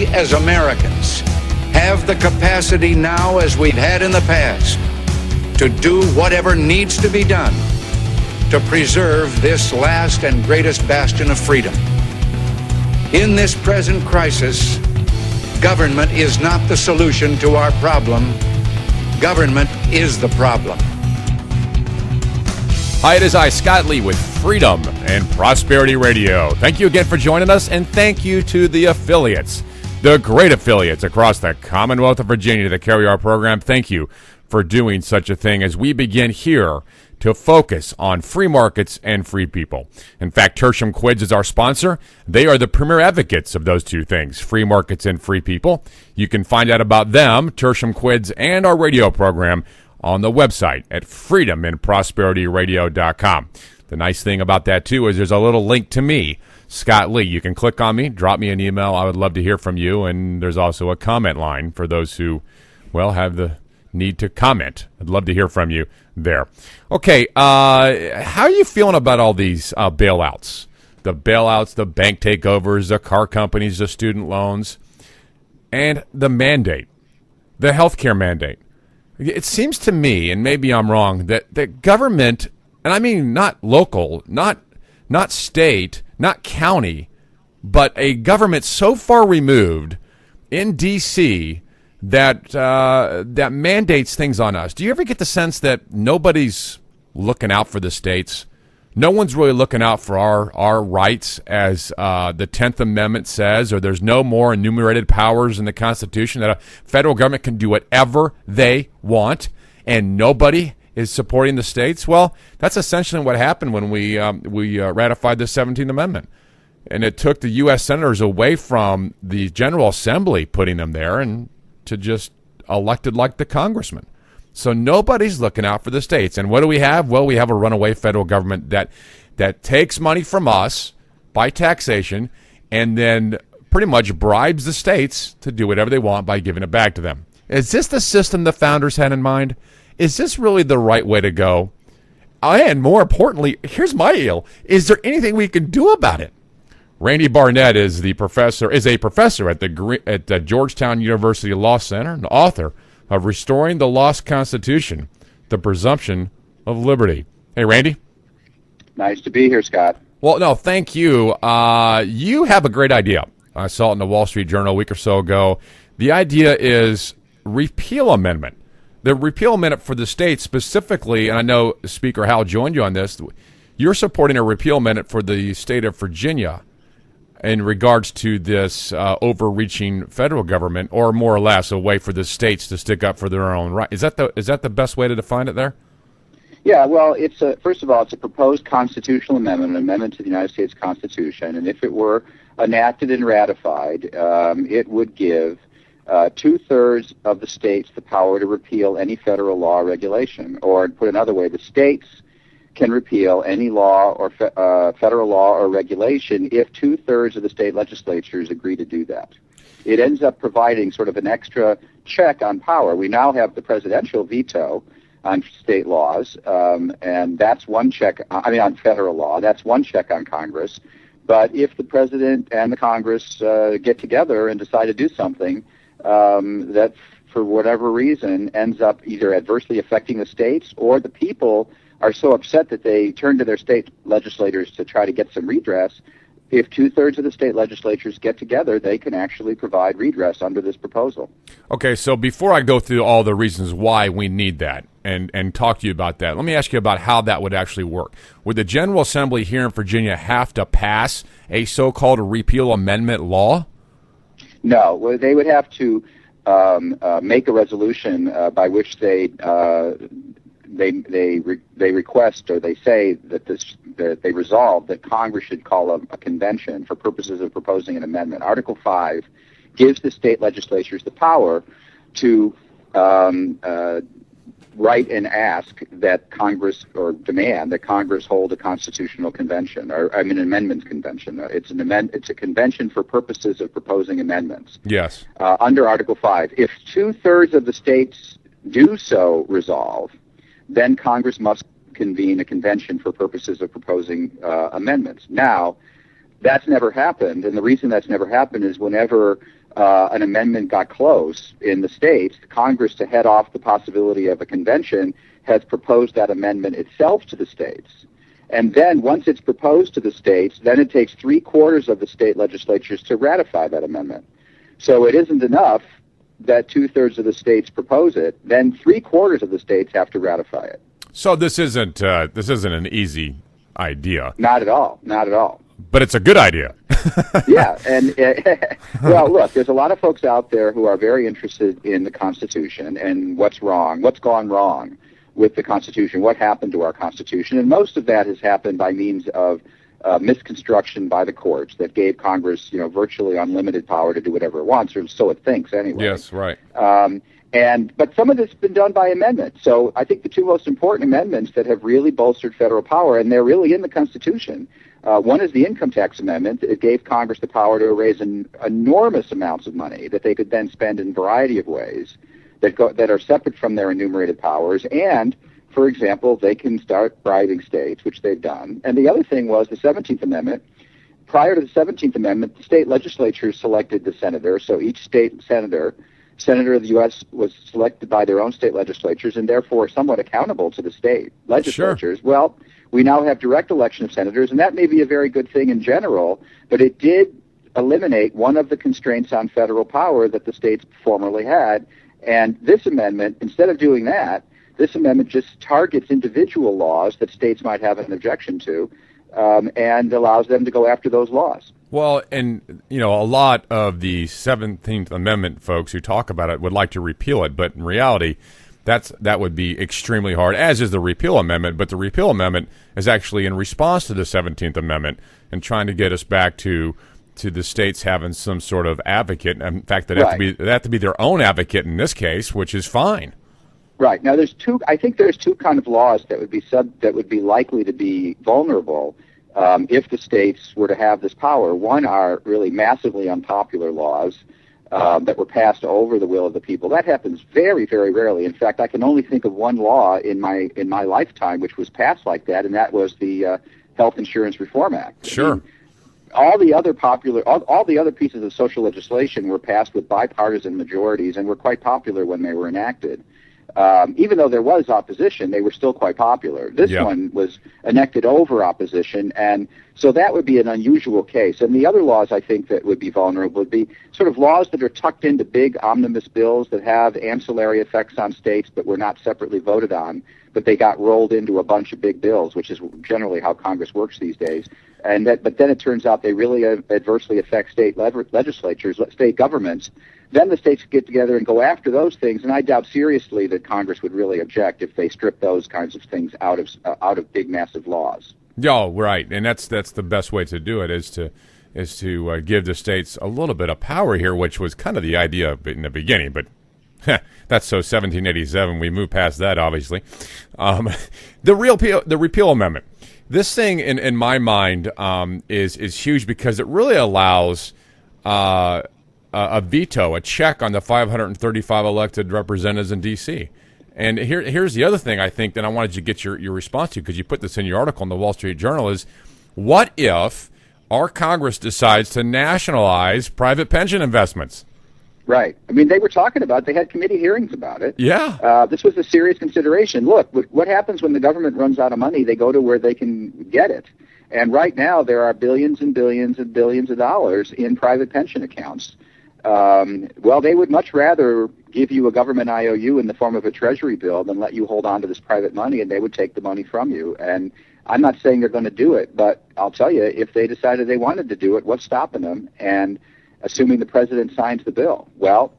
we as Americans have the capacity now, as we've had in the past, to do whatever needs to be done to preserve this last and greatest bastion of freedom. In this present crisis, government is not the solution to our problem. Government is the problem. Hi, it is I, Scott Lee, with Freedom and Prosperity Radio. Thank you again for joining us, and thank you to the affiliates, the great affiliates across the Commonwealth of Virginia that carry our program. Thank you for doing such a thing as we begin here to focus on free markets and free people. In fact, Tertium Quids is our sponsor. They are the premier advocates of those two things, free markets and free people. You can find out about them, Tertium Quids, and our radio program on the website at freedomandprosperityradio.com. The nice thing about that, too, is there's a little link to me, Scott Lee. You can click on me, drop me an email. I would love to hear from you. And there's also a comment line for those who, well, have the need to comment. I'd love to hear from you there. Okay, how are you feeling about all these bailouts? The bailouts, the bank takeovers, the car companies, the student loans, and the mandate, the healthcare mandate. It seems to me, and maybe I'm wrong, that the government, and I mean not local, not state, not county, but a government so far removed in D.C. that mandates things on us. Do you ever get the sense that nobody's looking out for the states? No one's really looking out for our rights, as the 10th Amendment says, or there's no more enumerated powers in the Constitution, that a federal government can do whatever they want, and nobody is supporting the states? Well, that's essentially what happened when we ratified the 17th Amendment. And it took the U.S. senators away from the General Assembly putting them there and to just elected like the congressman. So nobody's looking out for the states. And what do we have? Well, we have a runaway federal government that takes money from us by taxation and then pretty much bribes the states to do whatever they want by giving it back to them. Is this the system the founders had in mind? Is this really the right way to go? And more importantly, here's my deal. Is there anything we can do about it? Randy Barnett is a professor at the Georgetown University Law Center, and author of Restoring the Lost Constitution, The Presumption of Liberty. Hey, Randy. Nice to be here, Scott. Well, no, thank you. You have a great idea. I saw it in the Wall Street Journal a week or so ago. The idea is repeal amendment. The repeal amendment for the states specifically, and I know Speaker Howell joined you on this, you're supporting a repeal amendment for the state of Virginia in regards to this overreaching federal government, or more or less a way for the states to stick up for their own right. Is that the best way to define it there? Yeah, well, first of all, it's a proposed constitutional amendment, an amendment to the United States Constitution, and if it were enacted and ratified, it would give two-thirds of the states the power to repeal any federal law or regulation, or put another way, the states can repeal any law or federal law or regulation if two-thirds of the state legislatures agree to do that. It ends up providing sort of an extra check on power. We now have the presidential veto on state laws, and that's one check, on federal law. That's one check on Congress. But if the president and the Congress get together and decide to do something that, for whatever reason, ends up either adversely affecting the states, or the people are so upset that they turn to their state legislators to try to get some redress, if two-thirds of the state legislatures get together, they can actually provide redress under this proposal. Okay, so before I go through all the reasons why we need that and talk to you about that, let me ask you about how that would actually work. Would the General Assembly here in Virginia have to pass a so-called repeal amendment law? No, well, they would have to make a resolution by which they request, or they say that they resolve that Congress should call a convention for purposes of proposing an amendment. Article 5 gives the state legislatures the power to write and ask that Congress, or demand that Congress hold a constitutional convention, or an amendment convention. It's a convention for purposes of proposing amendments. Yes. Under Article 5, if two-thirds of the states do so resolve, then Congress must convene a convention for purposes of proposing amendments. Now, that's never happened, and the reason that's never happened is whenever an amendment got close in the states, Congress, to head off the possibility of a convention, has proposed that amendment itself to the states. And then once it's proposed to the states, then it takes 3/4 of the state legislatures to ratify that amendment. So it isn't enough that 2/3 of the states propose it, then 3/4 of the states have to ratify it. So this isn't an easy idea. Not at all. Not at all. But it's a good idea. Yeah, and well, look, there's a lot of folks out there who are very interested in the Constitution and what's gone wrong with the Constitution, what happened to our Constitution, and most of that has happened by means of misconstruction by the courts that gave Congress, virtually unlimited power to do whatever it wants, or so it thinks anyway. Yes, right. But some of this has been done by amendment. So I think the two most important amendments that have really bolstered federal power, and they're really in the Constitution. One is the income tax amendment. It gave Congress the power to raise enormous amounts of money that they could then spend in a variety of ways that are separate from their enumerated powers. And, for example, they can start bribing states, which they've done. And the other thing was the 17th Amendment. Prior to the 17th Amendment, the state legislatures selected the senator. So each state senator of the U.S. was selected by their own state legislatures and therefore somewhat accountable to the state legislatures. Sure. Well, we now have direct election of senators, and that may be a very good thing in general, but it did eliminate one of the constraints on federal power that the states formerly had. And this amendment, instead of doing that, this amendment just targets individual laws that states might have an objection to, and allows them to go after those laws. Well, and, a lot of the 17th Amendment folks who talk about it would like to repeal it, but in reality, that would be extremely hard, as is the repeal amendment. But the repeal amendment is actually in response to the 17th Amendment and trying to get us back to the states having some sort of advocate. In fact, they have to be their own advocate in this case, which is fine. Right. Now, I think there's two kind of laws that would be likely to be vulnerable if the states were to have this power. One are really massively unpopular laws that were passed over the will of the people. That happens very, very rarely. In fact, I can only think of one law in my lifetime which was passed like that, and that was the Health Insurance Reform Act. Sure. I mean, all the other pieces of social legislation were passed with bipartisan majorities and were quite popular when they were enacted. Even though there was opposition, they were still quite popular. This one was enacted over opposition, and so that would be an unusual case. And the other laws I think that would be vulnerable would be sort of laws that are tucked into big omnibus bills that have ancillary effects on states but were not separately voted on, but they got rolled into a bunch of big bills, which is generally how Congress works these days. But then it turns out they really adversely affect state legislatures, state governments. Then the states get together and go after those things, and I doubt seriously that Congress would really object if they strip those kinds of things out of big, massive laws. Yeah, right, and that's the best way to do it is to give the states a little bit of power here, which was kind of the idea in the beginning, but that's so 1787. We moved past that, obviously. The repeal amendment. This thing, in my mind, is huge because it really allows a veto, a check on the 535 elected representatives in D.C. And here's the other thing I think that I wanted you to get your response to, because you put this in your article in the Wall Street Journal, is what if our Congress decides to nationalize private pension investments? Right. I mean, they were talking about it. They had committee hearings about it. Yeah. This was a serious consideration. Look, what happens when the government runs out of money? They go to where they can get it. And right now there are billions and billions and billions of dollars in private pension accounts. Well, they would much rather give you a government IOU in the form of a treasury bill than let you hold on to this private money, and they would take the money from you. And I'm not saying they're going to do it, but I'll tell you, if they decided they wanted to do it, what's stopping them? And assuming the president signs the bill, well,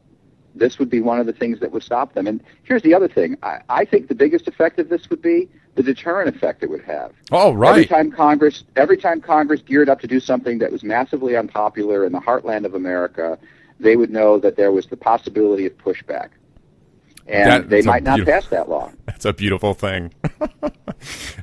this would be one of the things that would stop them. And here's the other thing. I think the biggest effect of this would be the deterrent effect it would have. Oh, right. Every time Congress geared up to do something that was massively unpopular in the heartland of America, they would know that there was the possibility of pushback. And they might not pass that law. That's a beautiful thing.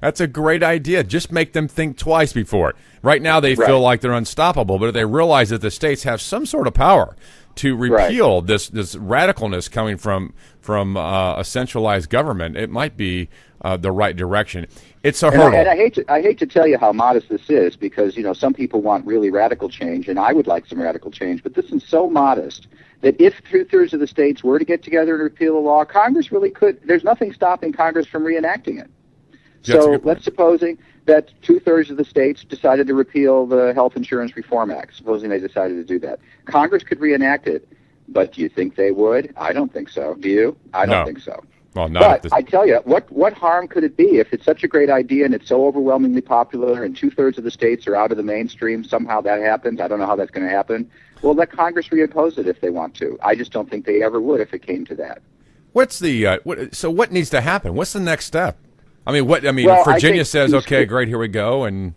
That's a great idea. Just make them think twice before it. Right now, they feel like they're unstoppable, but if they realize that the states have some sort of power to repeal this radicalness coming from a centralized government, it might be the right direction. It's a hurdle. And I hate to tell you how modest this is, because some people want really radical change, and I would like some radical change, but this is so modest that if 2/3 of the states were to get together and repeal the law, Congress really could. There's nothing stopping Congress from reenacting it. So let's supposing that 2/3 of the states decided to repeal the Health Insurance Reform Act, supposing they decided to do that. Congress could reenact it, but do you think they would? I don't think so. Do you? I don't think so. Well, but I tell you, what harm could it be if it's such a great idea and it's so overwhelmingly popular and 2/3 of the states are out of the mainstream? Somehow that happens. I don't know how that's going to happen. Well, let Congress reimpose it if they want to. I just don't think they ever would if it came to that. What's the so what needs to happen? What's the next step? Well, Virginia says, okay, great, here we go, and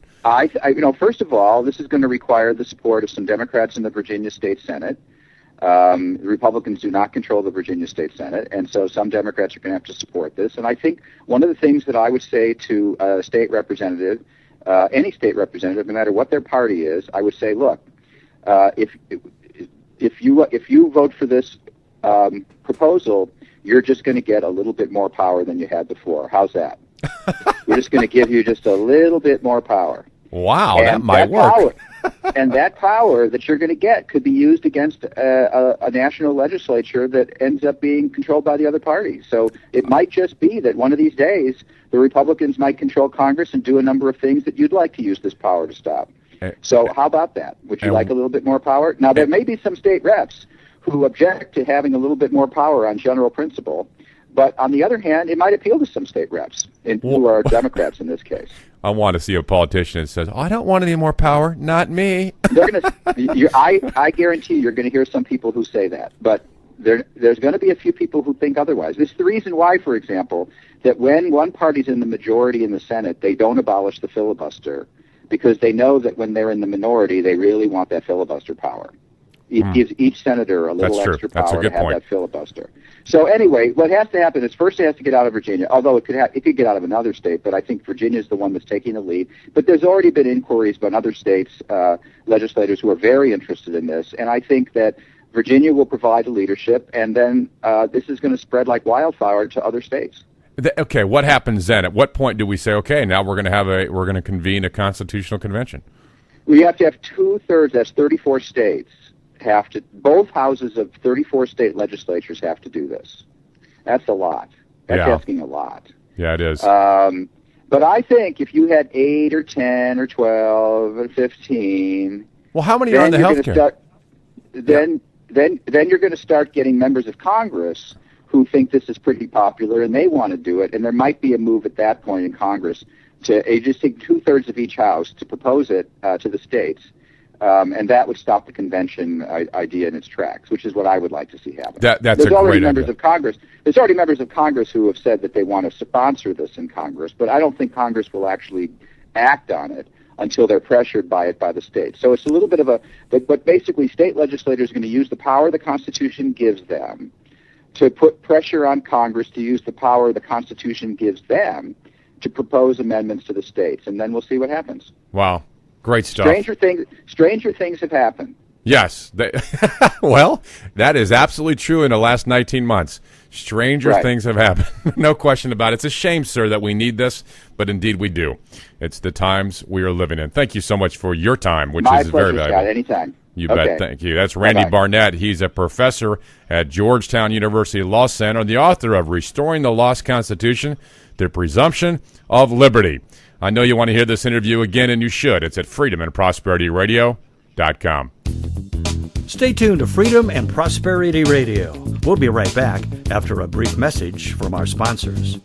first of all, this is going to require the support of some Democrats in the Virginia State Senate. The Republicans do not control the Virginia State Senate, and so some Democrats are going to have to support this. And I think one of the things that I would say to a state representative, any state representative, no matter what their party is, I would say, look, if you vote for this proposal, you're just going to get a little bit more power than you had before. How's that? We're just going to give you just a little bit more power. Wow, that might work. And that power that you're going to get could be used against a national legislature that ends up being controlled by the other party. So it might just be that one of these days the Republicans might control Congress and do a number of things that you'd like to use this power to stop. So how about that? Would you like a little bit more power? Now, there may be some state reps who object to having a little bit more power on general principle. But on the other hand, it might appeal to some state reps who are Democrats in this case. I want to see a politician that says, I don't want any more power, not me. I guarantee you're going to hear some people who say that. But there's going to be a few people who think otherwise. This is the reason why, for example, that when one party's in the majority in the Senate, they don't abolish the filibuster, because they know that when they're in the minority, they really want that filibuster power. It gives each senator a little extra power to have that filibuster. So anyway, what has to happen is first it has to get out of Virginia, although it could get out of another state, but I think Virginia is the one that's taking the lead. But there's already been inquiries by other states' legislators who are very interested in this, and I think that Virginia will provide the leadership, and then this is going to spread like wildfire to other states. Okay, what happens then? At what point do we say, okay, now we're going to convene a constitutional convention? We have to have 2/3. That's 34 states. Both houses of 34 state legislatures have to do this. That's a lot. That's asking a lot. Yeah, it is. But I think if you had 8 or 10 or 12 or 15, well, how many are on the health care? Then you're going to start getting members of Congress who think this is pretty popular and they want to do it, and there might be a move at that point in Congress to just take 2/3 of each house to propose it to the states. And that would stop the convention idea in its tracks, which is what I would like to see happen. That's a great idea. There's already members of Congress who have said that they want to sponsor this in Congress, but I don't think Congress will actually act on it until they're pressured by it by the states. So it's a little bit of but basically state legislators are going to use the power the Constitution gives them to put pressure on Congress to use the power the Constitution gives them to propose amendments to the states, and then we'll see what happens. Wow. Great stuff. Stranger things have happened. Yes. Well, that is absolutely true in the last 19 months. Stranger things have happened. No question about it. It's a shame, sir, that we need this, but indeed we do. It's the times we are living in. Thank you so much for your time, which is very valuable. Scott, anytime. You bet. Thank you. That's Randy Barnett. He's a professor at Georgetown University Law Center, the author of Restoring the Lost Constitution, The Presumption of Liberty. I know you want to hear this interview again, and you should. It's at freedomandprosperityradio.com. Stay tuned to Freedom and Prosperity Radio. We'll be right back after a brief message from our sponsors.